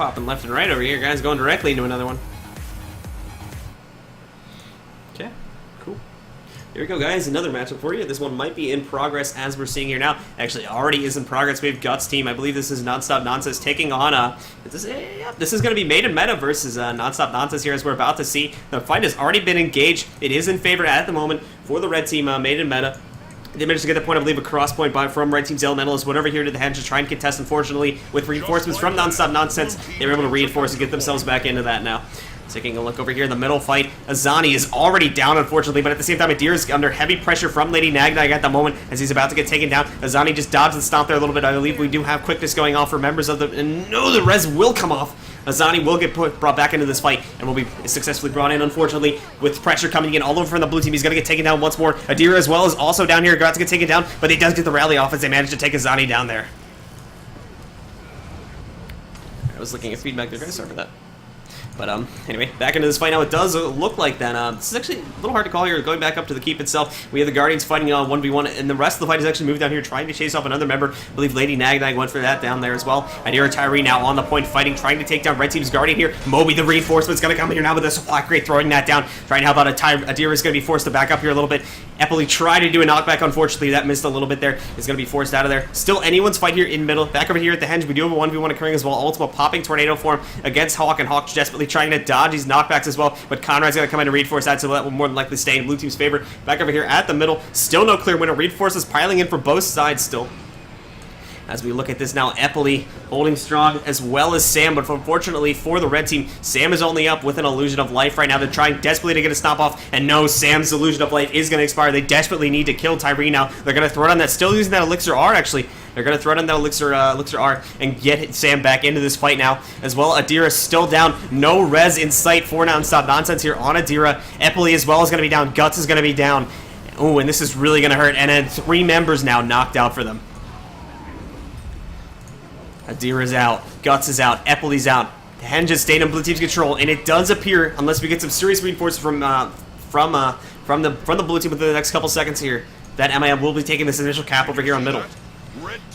popping left and right over here. Guys going directly into another one. Okay, cool. Here we go, guys. Another matchup for you. This one might be in progress as we're seeing here now. Actually, already is in progress. We have Guts team. I believe this is Nonstop Nonsense taking on, this is going to be Made in Meta versus Nonstop Nonsense here, as we're about to see. The fight has already been engaged. It is in favor at the moment for the red team, Made in Meta. They managed to get the point, I believe, a cross point from Red Team's Elementalist. Whatever here to the Henge to try and contest, unfortunately, with reinforcements from Nonstop Nonsense. They were able to reinforce and get themselves back into that now. Taking a look over here in the middle fight, Azani is already down, unfortunately, but at the same time, Adir is under heavy pressure from Lady Nagnag at the moment as he's about to get taken down. Azani just dodged and stomped there a little bit. I believe we do have quickness going off for members of the... And no, the res will come off. Azani will get brought back into this fight and will be successfully brought in, unfortunately, with pressure coming in all over from the blue team. He's going to get taken down once more. Adira as well is also down here, about to get taken down, but he does get the rally off as they manage to take Azani down there. I was looking at feedback there, guys. Sorry for that. But anyway, back into this fight now. It does look like that. This is actually a little hard to call here. Going back up to the keep itself, we have the Guardians fighting 1v1, and the rest of the fight is actually moved down here, trying to chase off another member. I believe Lady Nagnag went for that down there as well. Adira Tyree now on the point, fighting, trying to take down Red Team's Guardian here. Moby, the reinforcement's going to come in here now with a supply crate, throwing that down. Trying to help out Adira is going to be forced to back up here a little bit. Eppley tried to do a knockback. Unfortunately, that missed a little bit there. It's going to be forced out of there. Still anyone's fight here in middle. Back over here at the Henge, we do have a 1v1 occurring as well. Ultima popping Tornado form against Hawk, and Hawk desperately trying to dodge these knockbacks as well, but Conrad's going to come in and reinforce that, so that will more than likely stay in blue team's favor. Back over here at the middle, still no clear winner. Reinforces piling in for both sides still. As we look at this now, Eppley holding strong as well as Sam, but unfortunately for the red team, Sam is only up with an illusion of life right now. They're trying desperately to get a stop off, and no, Sam's illusion of life is going to expire. They desperately need to kill Tyree now. They're going to throw it on that, still using that Elixir R actually. They're going to throw it on that Elixir R and get Sam back into this fight now. As well, Adira still down. No res in sight for Nonstop Nonsense here on Adira. Eppley as well is going to be down. Guts is going to be down. Oh, and this is really going to hurt. And then 3 members now knocked out for them. Adira's out. Guts is out. Eppley's out. The Henge has stayed in blue team's control, and it does appear, unless we get some serious reinforcements from the blue team within the next couple seconds here, that MIM will be taking this initial cap over here on middle.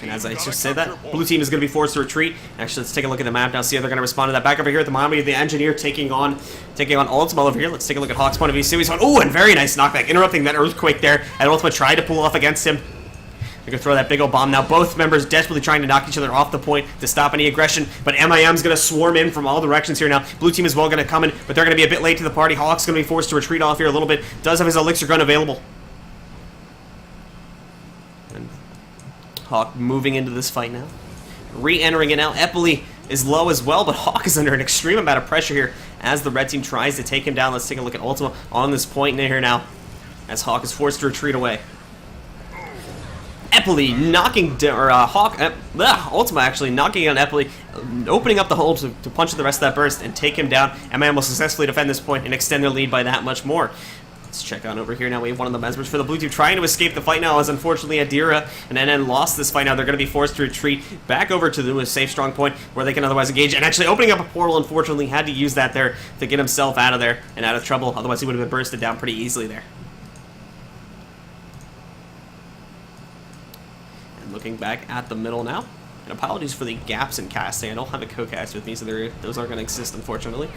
And as I just said that, blue team is going to be forced to retreat. Actually, let's take a look at the map now, see how they're going to respond to that. Back over here at the bottom, we have the Engineer taking on Ultima over here. Let's take a look at Hawk's point of view. See what he's on. Oh, and very nice knockback, interrupting that Earthquake there. And Ultima tried to pull off against him. They're going to throw that big old bomb now. Both members desperately trying to knock each other off the point to stop any aggression, but MIM's going to swarm in from all directions here now. Blue team is well going to come in, but they're going to be a bit late to the party. Hawk's going to be forced to retreat off here a little bit. Does have his Elixir gun available. And Hawk moving into this fight now. Re-entering it now. Eppley is low as well, but Hawk is under an extreme amount of pressure here as the red team tries to take him down. Let's take a look at Ultima on this point in here now, as Hawk is forced to retreat away. Eppley knocking Ultima actually knocking on Eppley, opening up the hole to punch the rest of that burst and take him down. MIM will successfully defend this point and extend their lead by that much more. Let's check on over here now. We have one of the members for the blue team trying to escape the fight now, as unfortunately Adira and NN lost this fight now. They're going to be forced to retreat back over to the safe strong point where they can otherwise engage, and actually opening up a portal, unfortunately had to use that there to get himself out of there and out of trouble. Otherwise he would have been bursted down pretty easily there. Looking back at the middle now, and apologies for the gaps in casting. I don't have a co-cast with me, so those aren't going to exist, unfortunately.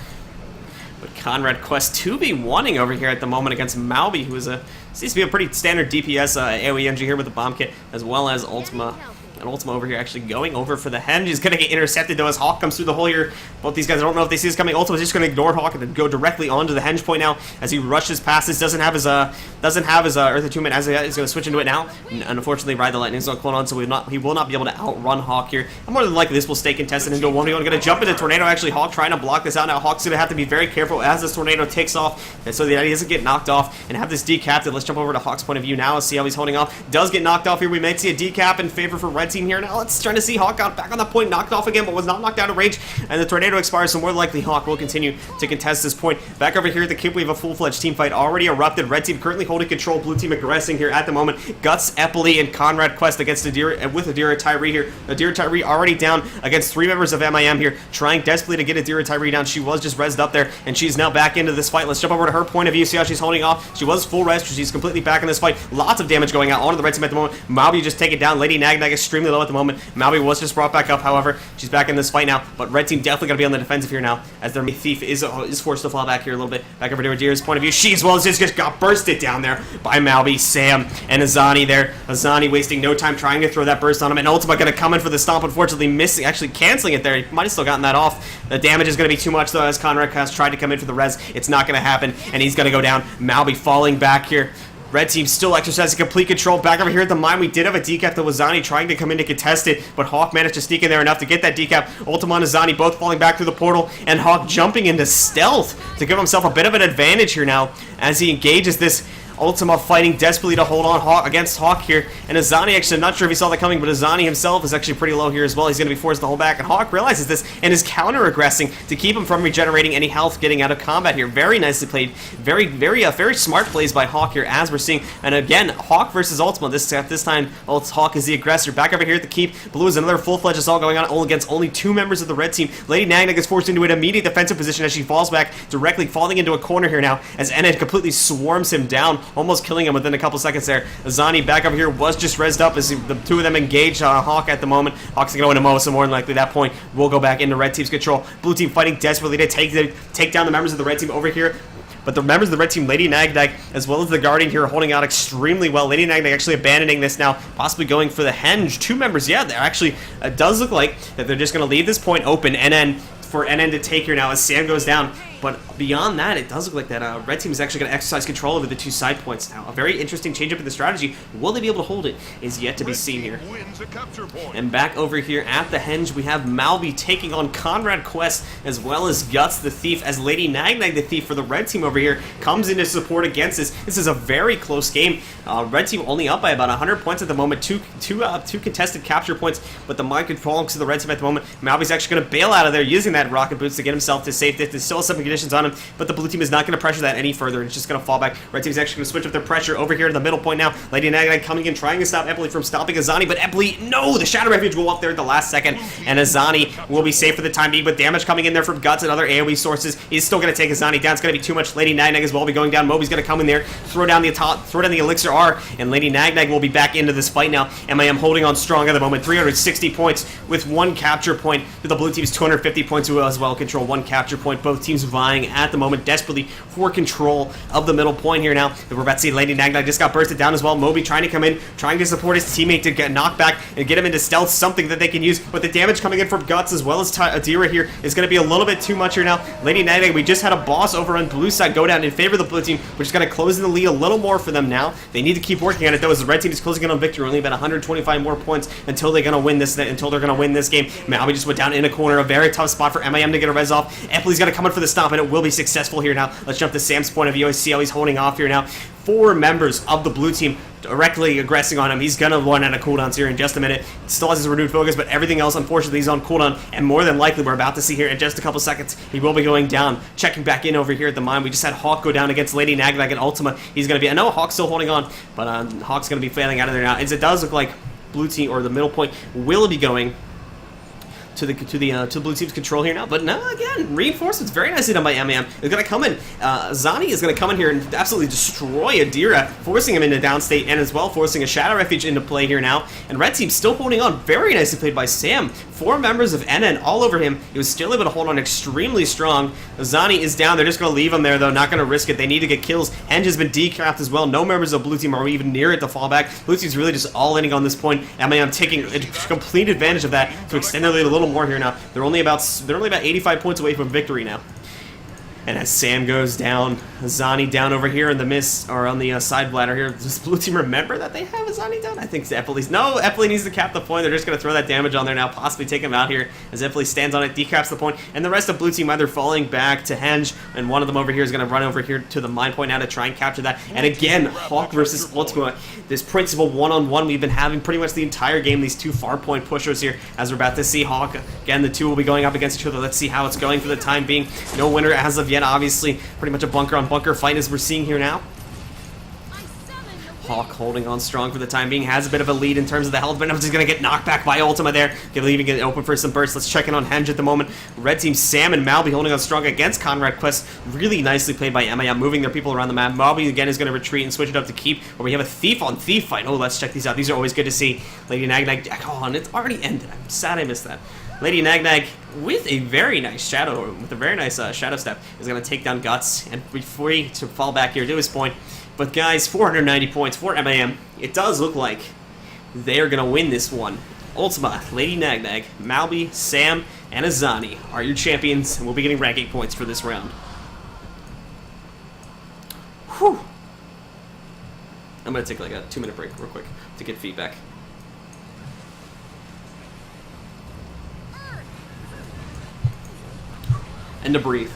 But Conrad Quest 2v1ing over here at the moment against Malby, who seems to be a pretty standard DPS AoE engine here with the bomb kit, as well as Ultima. And Ultima over here actually going over for the Henge. He's going to get intercepted, though, as Hawk comes through the hole here. Both these guys, I don't know if they see this coming. Ultima's just going to ignore Hawk and then go directly onto the Henge point now as he rushes past this. Doesn't have his Earth Attunement as he's going to switch into it now. And unfortunately, Ride the Lightning's not clone on, so he will not be able to outrun Hawk here. And more than likely, this will stay contested into a 1v1. Going to jump into Tornado. Actually, Hawk trying to block this out now. Hawk's going to have to be very careful as this Tornado takes off, and so that he doesn't get knocked off and have this decapted. Let's jump over to Hawk's point of view now and see how he's holding off. Does get knocked off here. We may see a decap in favor for Red Team here. Now let's trying to see Hawk got back on that point, knocked off again, but was not knocked out of range, and the Tornado expires, so more likely Hawk will continue to contest this point. Back over here at the Cape, we have a full-fledged team fight already erupted. Red Team currently holding control, blue team aggressing here at the moment. Guts, Eppley, and Conrad Quest against Adira, with Adira Tyree here. Adira Tyree already down against 3 members of MIM here, trying desperately to get Adira Tyree down. She was just rezzed up there, and she's now back into this fight. Let's jump over to her point of view, see how she's holding off. She was full res, she's completely back in this fight. Lots of damage going out onto the Red Team at the moment. Mabi just take it down. Lady Nagnag extremely extremely low at the moment. Malby was just brought back up, however. She's back in this fight now, but red team definitely going to be on the defensive here now, as their thief is forced to fall back here a little bit. Back over to Adira's point of view. She as well as just got bursted down there by Malby, Sam, and Azani there. Azani wasting no time trying to throw that burst on him, and Ultima going to come in for the stomp, unfortunately missing, actually canceling it there. He might have still gotten that off. The damage is going to be too much, though, as Conrad has tried to come in for the res. It's not going to happen, and he's going to go down. Malby falling back here. Red team still exercising complete control. Back over here at the mine, we did have a decap to Wazani trying to come in to contest it, but Hawk managed to sneak in there enough to get that decap. Ultima and Azani both falling back through the portal, and Hawk jumping into stealth to give himself a bit of an advantage here now as he engages this Ultima fighting desperately to hold on against Hawk here. And Azani, actually, I'm not sure if he saw that coming, but Azani himself is actually pretty low here as well. He's going to be forced to hold back, and Hawk realizes this and is counter-aggressing to keep him from regenerating any health getting out of combat here. Very nicely played. Very smart plays by Hawk here, as we're seeing. And again, Hawk versus Ultima. This time, Hawk is the aggressor. Back over here at the keep, Blue is another full-fledged assault going on against only 2 members of the red team. Lady Nagnag is forced into an immediate defensive position as she falls back, directly falling into a corner here now, as Ened completely swarms him down, almost killing him within a couple seconds there. Azani back up here was just rezzed up as the two of them engage Hawk at the moment. Hawk's going to win a Mo, so more than likely at that point will go back into red team's control. Blue team fighting desperately to take down the members of the red team over here. But the members of the red team, Lady Nagnag, as well as the Guardian here, are holding out extremely well. Lady Nagnag actually abandoning this now, possibly going for the Henge. 2 members, yeah, they're actually, it does look like that they're just going to leave this point open, and then for NN to take here now as Sam goes down. But beyond that, it does look like that red team is actually going to exercise control over the 2 side points now. A very interesting change up in the strategy. Will they be able to hold it is yet to be seen here. And back over here at the Henge, we have Malby taking on Conrad Quest as well as Guts the Thief, as Lady Nagnag the Thief for the red team over here comes into support against this. This is a very close game. Red team only up by about 100 points at the moment. Two contested capture points, but the mind control to the red team at the moment. Malby's actually going to bail out of there using that rocket boots to get himself to safe distance. Still 7 conditions on him, but the blue team is not going to pressure that any further. It's just going to fall back. Red team is actually going to switch up their pressure over here to the middle point now. Lady Nagnag coming in, trying to stop Eppley from stopping Azani, but Eppley, no! The Shadow Refuge will up there at the last second, and Azani will be safe for the time being, but damage coming in there from Guts and other AoE sources. He's still going to take Azani down. It's going to be too much. Lady Nagnag as well will be going down. Moby's going to come in there, throw down the Elixir R, and Lady Nagnag will be back into this fight now. MIM holding on strong at the moment. 360 points with 1 capture point. The blue team's 250 points as well. Control 1 capture point. Both teams vying at the moment desperately for control of the middle point here now. We're about to see Lady Nagnag just got bursted down as well. Moby trying to come in, trying to support his teammate to get knocked back and get him into stealth, something that they can use. But the damage coming in from Guts as well as Adira here is going to be a little bit too much here now. Lady Nagnag, we just had a boss over on blue side go down in favor of the blue team, which is going to close in the lead a little more for them now. They need to keep working on it though, as the red team is closing in on victory. Only about 125 more points until they're going to win this. Until they're going to win this game. Malby just went down in a corner, a very tough spot for MIM to get a res off. Eppley's going to come in for the stomp, and it will be successful here now. Let's jump to Sam's point of view. See how he's holding off here now. 4 members of the blue team directly aggressing on him. He's going to run out of cooldowns here in just a minute. Still has his renewed focus, but everything else, unfortunately, is on cooldown, and more than likely, we're about to see here in just a couple seconds, he will be going down. Checking back in over here at the mine. We just had Hawk go down against Lady Nagnag and Ultima. He's going to be, I know Hawk's still holding on, but Hawk's going to be failing out of there now, as it does look like blue team, or the middle point, will be going to the blue team's control here now. But no, again, reinforcements very nicely done by MAM. They're going to come in. Zani is going to come in here and absolutely destroy Adira, forcing him into downstate, and as well forcing a Shadow Refuge into play here now. And red team still holding on. Very nicely played by Sam. 4 members of NN all over him. He was still able to hold on extremely strong. Zani is down. They're just going to leave him there though. Not going to risk it. They need to get kills. Henge has been decapped as well. No members of blue team are even near it to fall back. Blue team's really just all inning on this point. MAM taking complete advantage of that to extend their lead a little more here now. They're only about 85 points away from victory now. And as Sam goes down, Azani down over here in the mist, or on the side bladder here. Does blue team remember that they have Azani down? I think Eppley's. No, Eppley needs to cap the point. They're just going to throw that damage on there now, possibly take him out here as Eppley stands on it, decaps the point, and the rest of blue team either falling back to Henge, and one of them over here is going to run over here to the mine point now to try and capture that. And again, Hawk versus Ultima. This principal one-on-one we've been having pretty much the entire game, these 2 far point pushers here, as we're about to see Hawk. Again, the 2 will be going up against each other. Let's see how it's going for the time being. No winner as of yet, obviously. Pretty much a bunker-on-bunker fight as we're seeing here now. Hawk holding on strong for the time being, has a bit of a lead in terms of the health, but he's going to get knocked back by Ultima there. Leaving it open for some bursts. Let's check in on Henge at the moment. Red team Sam and Malby holding on strong against Conrad Quest. Really nicely played by MIM, moving their people around the map. Malby again is going to retreat and switch it up to Keep, where we have a thief on thief fight. Oh, let's check these out. These are always good to see. Lady Nagnag, oh, and it's already ended. I'm sad I missed that. Lady Nagnag with a very nice shadow, shadow step, is going to take down Guts and be free to fall back here to his point. But guys, 490 points for MIM. It does look like they are going to win this one. Ultima, Lady Nagnag, Malby, Sam, and Azani are your champions, and we'll be getting ranking points for this round. Whew. I'm going to take like a 2-minute break real quick to get feedback. And to breathe.